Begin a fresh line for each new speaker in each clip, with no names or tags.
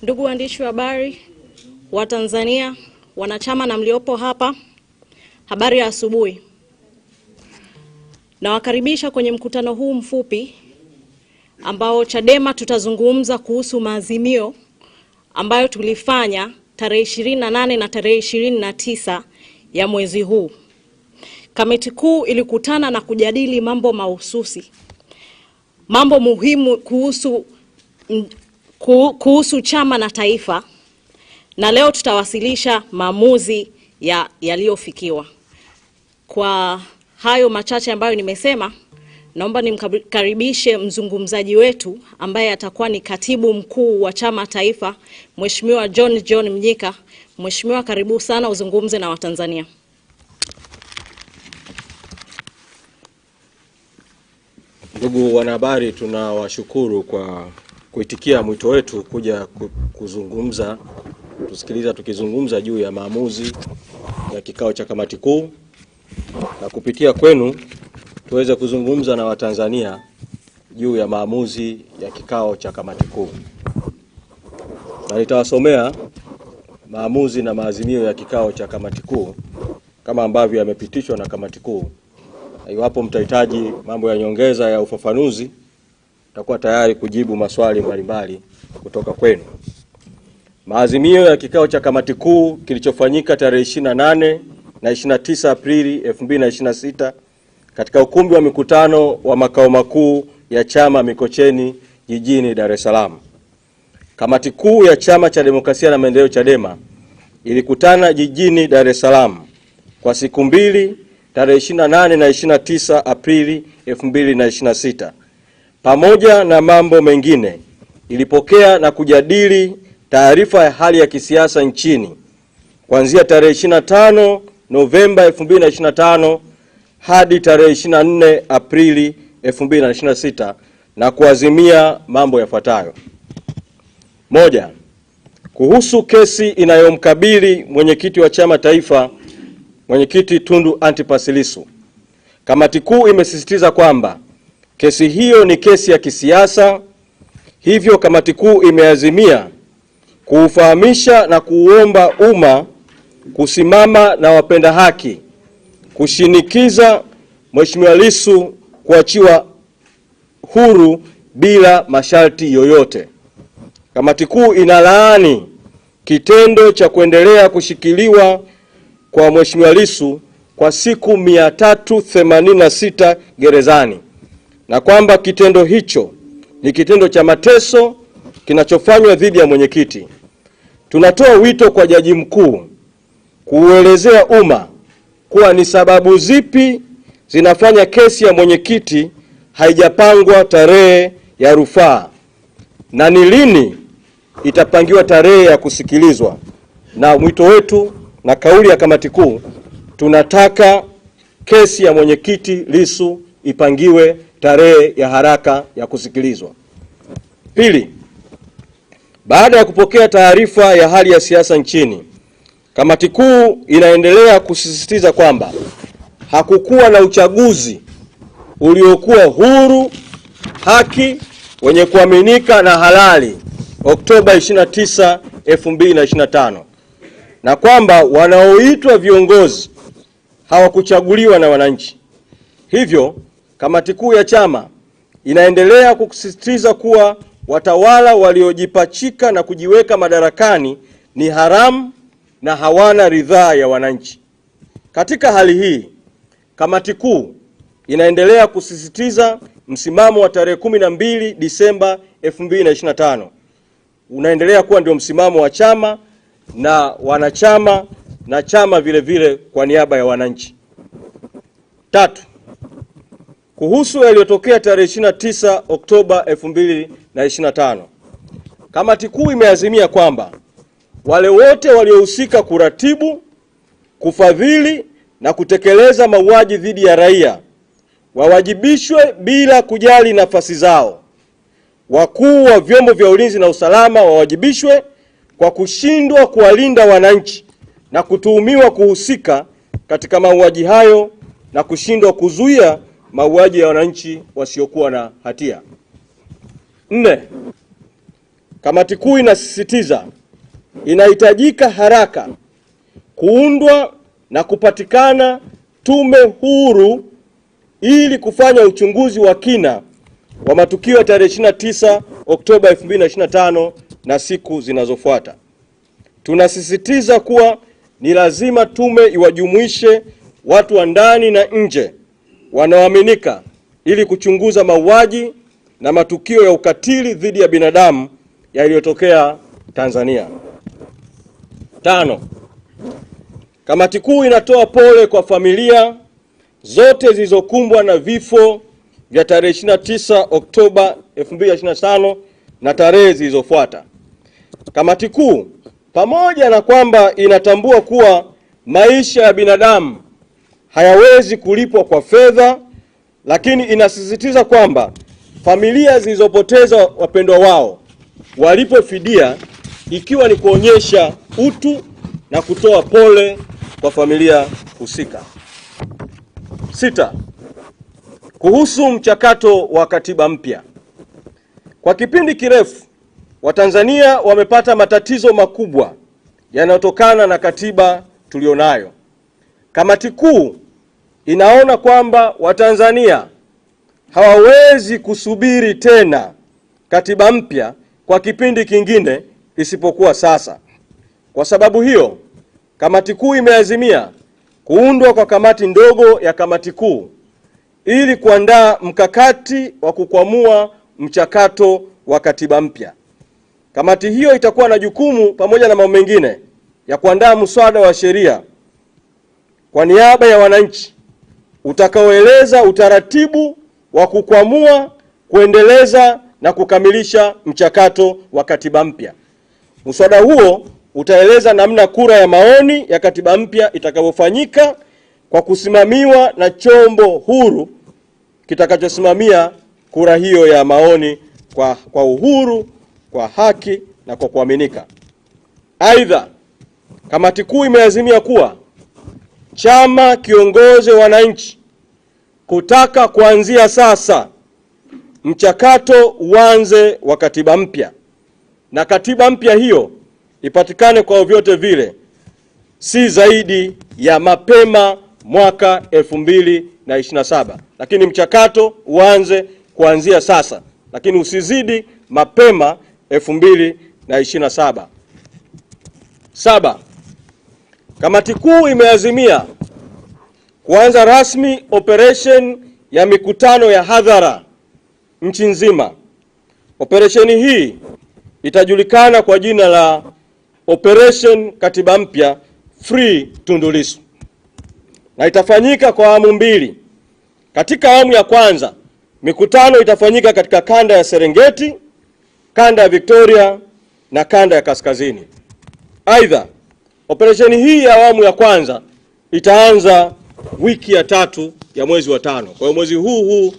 Ndugu waandishi wa habari wa Tanzania, wanachama na mliopo hapa, habari ya asubuhi. Nawakaribisha kwenye mkutano huu mfupi ambao Chadema tutazungumza kuhusu maazimio ambayo tulifanya tarehe 28 na tarehe 29 ya mwezi huu. Kamati kuu ilikutana na kujadili mambo mahususi, mambo muhimu kuhusu chama na taifa, na leo tutawasilisha maamuzi yaliyofikiwa. Kwa hayo machache ambayo nimesema, naomba nimkaribishe mzungumzaji wetu ambaye atakuwa ni katibu mkuu wa chama taifa, Mheshimiwa John Mnyika. Mheshimiwa, karibu sana uzungumze na Watanzania.
Ndugu wanahabari, tunawashukuru kwa kuitikia mwito wetu kuja kuzungumza, tusikiliza tukizungumza juu ya maamuzi ya kikao cha kamati kuu, na kupitia kwenu tuweze kuzungumza na Watanzania juu ya maamuzi ya kikao cha kamati kuu. Na nitawasomea maamuzi na maazimio ya kikao cha kamati kuu kama ambavyo yamepitishwa na kamati kuu. Iwapo mtahitaji mambo ya nyongeza ya ufafanuzi, tutakuwa tayari kujibu maswali mbalimbali kutoka kwenu. Maazimio ya kikao cha kamati kuu kilichofanyika tarehe 28 na 29 Aprili 2026 katika ukumbi wa mikutano wa makao makuu ya chama Mikocheni jijini Dar es Salaam. Kamati kuu ya Chama cha Demokrasia na Maendeleo Chadema ilikutana jijini Dar es Salaam kwa siku mbili, tarehe 28 na 29 Aprili 2026. Pamoja na mambo mengine, ilipokea na kujadili taarifa ya hali ya kisiasa nchini kuanzia tarehe 25 Novemba 2025 hadi tarehe 24 Aprili 2026 na kuazimia mambo yafuatayo. Moja, kuhusu kesi inayomkabili mwenyekiti wa chama taifa, Mwenyekiti Tundu Antipas Lissu. Kamati kuu imesisitiza kwamba kesi hiyo ni kesi ya kisiasa, hivyo kamati kuu imeazimia kuufahamisha na kuomba umma kusimama na wapenda haki kushinikiza Mheshimiwa Lissu kuachiwa huru bila masharti yoyote. Kamati kuu inalaani kitendo cha kuendelea kushikiliwa kwa Mheshimiwa Lissu kwa siku 386 gerezani, na kwamba kitendo hicho ni kitendo cha mateso kinachofanywa dhidi ya mwenyekiti. Tunatoa wito kwa Jaji Mkuu kuelezea umma kuwa ni sababu zipi zinafanya kesi ya mwenyekiti haijapangwa tarehe ya rufaa na ni lini itapangiwa tarehe ya kusikilizwa. Na mwito wetu na kauli ya kamati kuu, tunataka kesi ya mwenyekiti Lissu ipangiwe tarehe ya haraka ya kusikilizwa. Pili, baada ya kupokea taarifa ya hali ya siasa nchini, kamati kuu inaendelea kusisitiza kwamba hakukuwa na uchaguzi uliokuwa huru, haki, wenye kuaminika na halali Oktoba 29, 2025, na kwamba wanaoitwa viongozi hawakuchaguliwa na wananchi. Hivyo, kamati kuu ya chama inaendelea kusisitiza kuwa watawala waliojipachika na kujiweka madarakani ni haramu na hawana ridhaa ya wananchi. Katika hali hii, kamati kuu inaendelea kusisitiza msimamo wa tarehe 12 Disemba 2025 unaendelea kuwa ndio msimamo wa chama na wanachama na chama vile vile kwa niaba ya wananchi. Tatu, kuhusu yaliyotokea tarehe 29 Oktoba 2025, kamati kuu imeazimia kwamba wale wote waliohusika kuratibu, kufadhili na kutekeleza mauaji dhidi ya raia wawajibishwe bila kujali nafasi zao. Wakuu wa vyombo vya ulinzi na usalama wawajibishwe kwa kushindwa kuwalinda wananchi na kutuhumiwa kuhusika katika mauaji hayo na kushindwa kuzuia mauaji ya wananchi wasiokuwa na hatia. 4. kamati kuu inasisitiza inahitajika haraka kuundwa na kupatikana tume huru ili kufanya uchunguzi wa kina wa matukio ya tarehe 29 Oktoba 2025 na siku zinazofuata. Tunasisitiza kuwa ni lazima tume iwajumuishe watu wa ndani na nje wanaoaminika ili kuchunguza mauaji na matukio ya ukatili dhidi ya binadamu yaliyotokea Tanzania. 5. Kamati kuu inatoa pole kwa familia zote zilizokumbwa na vifo vya tarehe 29 Oktoba 2025 na tarehe zilizofuata. Kamati kuu, pamoja na kwamba inatambua kuwa maisha ya binadamu hayawezi kulipwa kwa fedha, lakini inasisitiza kwamba familia zilizopoteza wapendwa wao walipwe fidia, ikiwa ni kuonyesha utu na kutoa pole kwa familia husika. 6. Kuhusu mchakato wa katiba mpya. Kwa kipindi kirefu, Watanzania wamepata matatizo makubwa yanayotokana na katiba tulionayo. Kamati kuu inaona kwamba Watanzania hawawezi kusubiri tena katiba mpya kwa kipindi kingine isipokuwa sasa. Kwa sababu hiyo, kamati kuu imeazimia kuundwa kwa kamati ndogo ya kamati kuu ili kuandaa mkakati wa kukwamua mchakato wa katiba mpya. Kamati hiyo itakuwa na jukumu pamoja na mambo mengine ya kuandaa mswada wa sheria kwa niaba ya wananchi utakaoeleza utaratibu wa kukwamua, kuendeleza na kukamilisha mchakato wa katiba mpya. Mswada huo utaeleza namna kura ya maoni ya katiba mpya itakavyofanyika kwa kusimamiwa na chombo huru kitakachosimamia kura hiyo ya maoni kwa uhuru, kwa haki na kwa kuaminika. Aidha, kamati kuu imeazimia kuwa chama kiongoze wananchi kutaka kuanzia sasa mchakato uanze wa katiba mpya, na katiba mpya hiyo ipatikane kwa vyote vile si zaidi ya mapema mwaka 2027, lakini mchakato uanze kuanzia sasa, lakini usizidi mapema 2027. 7. Kamati kuu imeazimia kuanza rasmi operation ya mikutano ya hadhara nchi nzima. Operesheni hii itajulikana kwa jina la Operation Katiba Mpya Free Tundu Lissu na itafanyika kwa awamu mbili. Katika awamu ya kwanza, mikutano itafanyika katika kanda ya Serengeti, kanda ya Victoria na kanda ya Kaskazini. Aidha, operesheni hii ya awamu ya kwanza itaanza wiki ya 3 ya mwezi wa 5. Kwa hiyo mwezi huu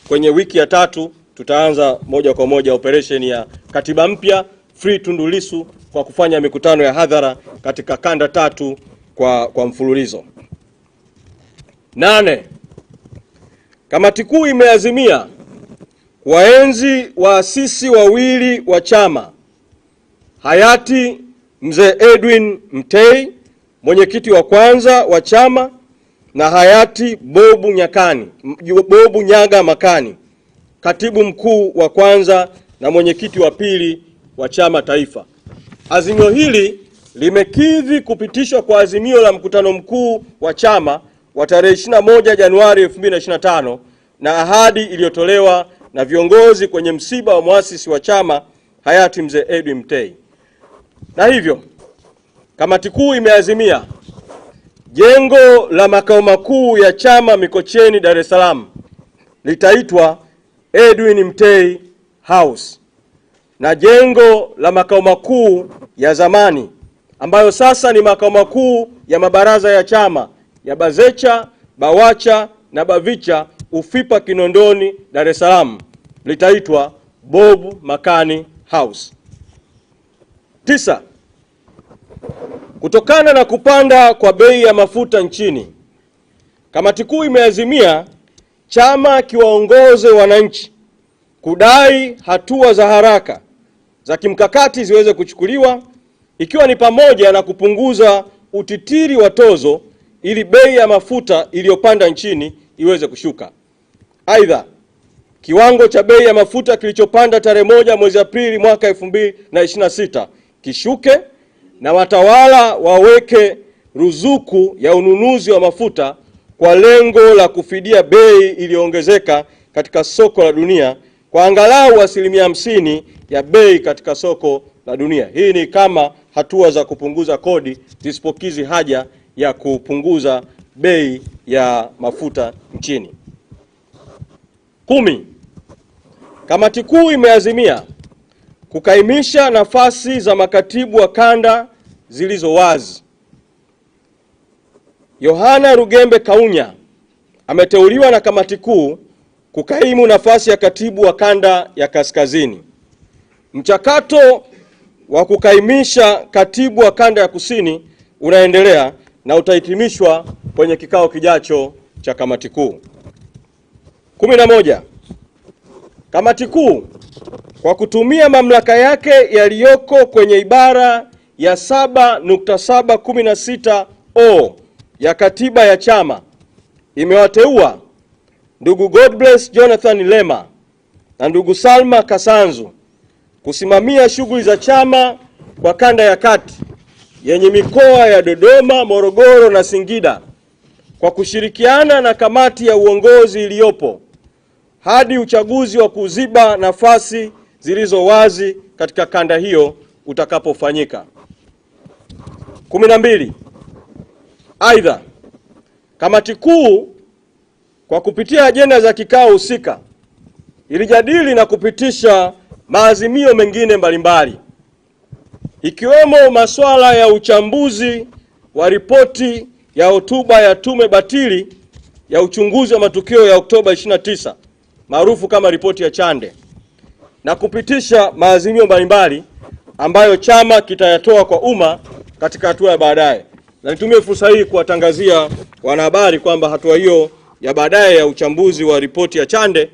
kwenye wiki ya 3 tutaanza moja kwa moja operesheni ya Katiba Mpya Free Tundu Lissu kwa kufanya mikutano ya hadhara katika kanda 3 kwa mfululizo. 8. Kamati kuu imeazimia kuwaenzi waasisi wawili wa chama, hayati Mzee Edwin Mtei, mwenyekiti wa kwanza wa chama, na hayati Bobu Nyaga Makani, katibu mkuu wa kwanza na mwenyekiti wa pili wa chama taifa. Azimio hili limekidhi kupitishwa kwa azimio la mkutano mkuu wa chama wa tarehe 21 Januari 2025 na ahadi iliyotolewa na viongozi kwenye msiba wa muasisi wa chama hayati Mzee Edwin Mtei. Na hivyo, kamati kuu imeazimia jengo la makao makuu ya chama Mikocheni, Dar es Salaam litaitwa Edwin Mtei House, na jengo la makao makuu ya zamani ambayo sasa ni makao makuu ya mabaraza ya chama ya Bazecha, Bawacha na Bavicha Ufipa Kinondoni, Dar es Salaam litaitwa Bob Makani House. 9. Kutokana na kupanda kwa bei ya mafuta nchini, kamati kuu imeazimia chama kiwaongoze wananchi kudai hatua za haraka za kimkakati ziweze kuchukuliwa, ikiwa ni pamoja na kupunguza utitiri wa tozo ili bei ya mafuta iliyopanda nchini iweze kushuka. Aidha, kiwango cha bei ya mafuta kilichopanda tarehe 1 mwezi Aprili mwaka 2026 kishuke na watawala waweke ruzuku ya ununuzi wa mafuta kwa lengo la kufidia bei iliyoongezeka katika soko la dunia kwa angalau 50% ya bei katika soko la dunia. Hii ni kama hatua za kupunguza kodi zisipokizi haja ya kupunguza bei ya mafuta nchini. 10. Kamati kuu imeazimia kukaimisha nafasi za makatibu wa kanda zilizo wazi. Yohana Rugembe Kaunya ameteuliwa na kamati kuu kukaimu nafasi ya katibu wa kanda ya kaskazini. Mchakato wa kukaimisha katibu wa kanda ya kusini unaendelea na utahitimishwa kwenye kikao kijacho cha kamati kuu. 11. Kamati kuu kwa kutumia mamlaka yake yaliyoko kwenye ibara ya 7.716O ya katiba ya chama imewateua ndugu Godbless Jonathan Lema na ndugu Salma Kasanzu kusimamia shughuli za chama kwa kanda ya kati yenye mikoa ya Dodoma, Morogoro na Singida kwa kushirikiana na kamati ya uongozi iliyopo hadi uchaguzi wa kuziba nafasi zilizo wazi katika kanda hiyo utakapofanyika. 12. Aidha, kamati kuu kwa kupitia ajenda za kikao husika ilijadili na kupitisha maazimio mengine mbalimbali ikiwemo masuala ya uchambuzi wa ripoti ya hotuba ya tume batili ya uchunguzi wa matukio ya Oktoba 29 maarufu kama ripoti ya Chande, na kupitisha maazimio mbalimbali ambayo chama kitayatoa kwa umma katika hatua ya baadaye. Na nitumie fursa hii kuwatangazia wanahabari kwamba hatua hiyo ya baadaye ya uchambuzi wa ripoti ya Chande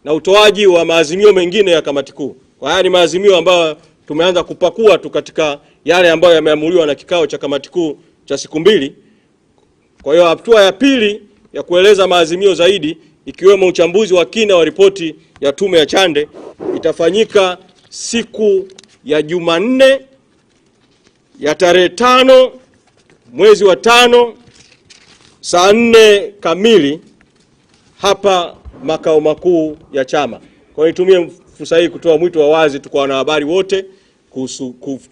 na utoaji wa maazimio mengine ya kamati kuu, kwa haya ni maazimio ambayo tumeanza kupakua tu katika yale ambayo yameamuliwa na kikao cha kamati kuu cha siku 2. Kwa hiyo hatua ya pili ya kueleza maazimio zaidi ikiwemo uchambuzi wa kina wa ripoti ya tume ya Chande itafanyika siku ya Jumanne ya tarehe 5 mwezi wa 5 saa 4 kamili hapa makao makuu ya chama. Kwa hiyo nitumie fursa hii kutoa mwito wa wazi kwa wanahabari wote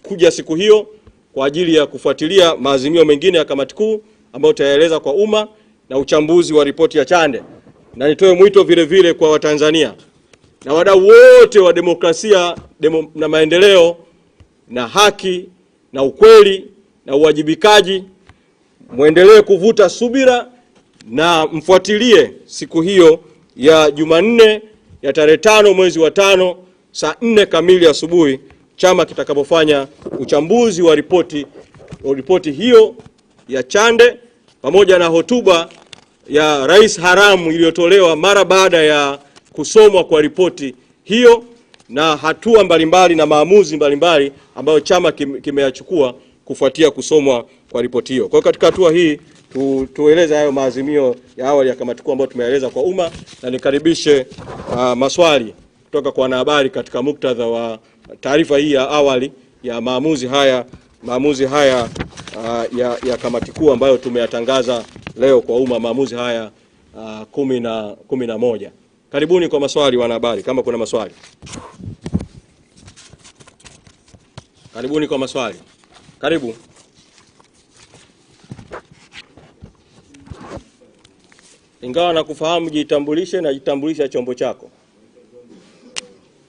kuja siku hiyo kwa ajili ya kufuatilia maazimio mengine ya kamati kuu ambayo tutayaeleza kwa umma na uchambuzi wa ripoti ya Chande. Na nitoe mwito vile vile kwa Watanzania na wadau wote wa demokrasia na maendeleo na haki na ukweli na uwajibikaji, muendelee kuvuta subira na mfuatilie siku hiyo ya Jumanne ya tarehe 5 mwezi wa 5 saa 4 kamili asubuhi chama kitakapofanya uchambuzi wa ripoti hiyo ya Chande pamoja na hotuba ya Rais haramu iliyotolewa mara baada ya kusomwa kwa ripoti hiyo na hatua mbalimbali na maamuzi mbalimbali ambayo chama kimeyachukua kufuatia kusomwa kwa ripoti hiyo. Kwa katika hatua hii tueleze hayo maazimio ya awali ya kamati kuu ambayo tumeeleza kwa umma, na nikaribishe maswali kutoka kwa wanahabari katika muktadha wa taarifa hii ya awali ya maamuzi haya ya kamati kuu ambayo tumeyatangaza leo kwa umma, maamuzi haya 11. Karibuni kwa maswali wanahabari, kama kuna maswali. Karibuni kwa maswali. Karibu. Ingawa nakufahamu, jitambulishe na jitambulisha chombo chako.